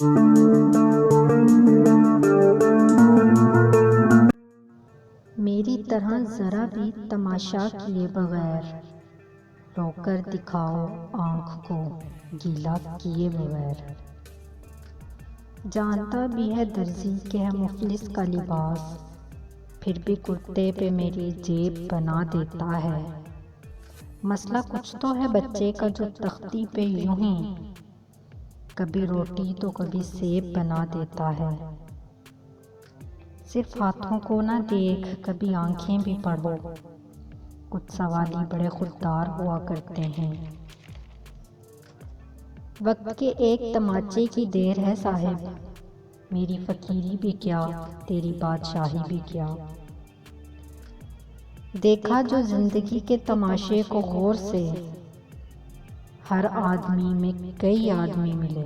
मेरी तरह ज़रा भी तमाशा किए बगैर, रोकर दिखाओ आँख को गीला किए बगैर। जानता भी है दर्जी कि है मुफलिस का लिबास, फिर भी कुर्ते पे मेरी जेब बना देता है। मसला कुछ तो है बच्चे का जो तख्ती पे यूं ही कभी रोटी तो कभी सेब बना देता है। सिर्फ हाथों को ना देख, कभी आंखें भी पढ़ो, कुछ सवाली बड़े खुददार हुआ करते हैं। वक्त के एक तमाचे की देर है साहिब, मेरी फकीरी भी क्या तेरी बादशाही भी क्या। देखा जो जिंदगी के तमाशे को गौर से, हर आदमी में कई आदमी मिले,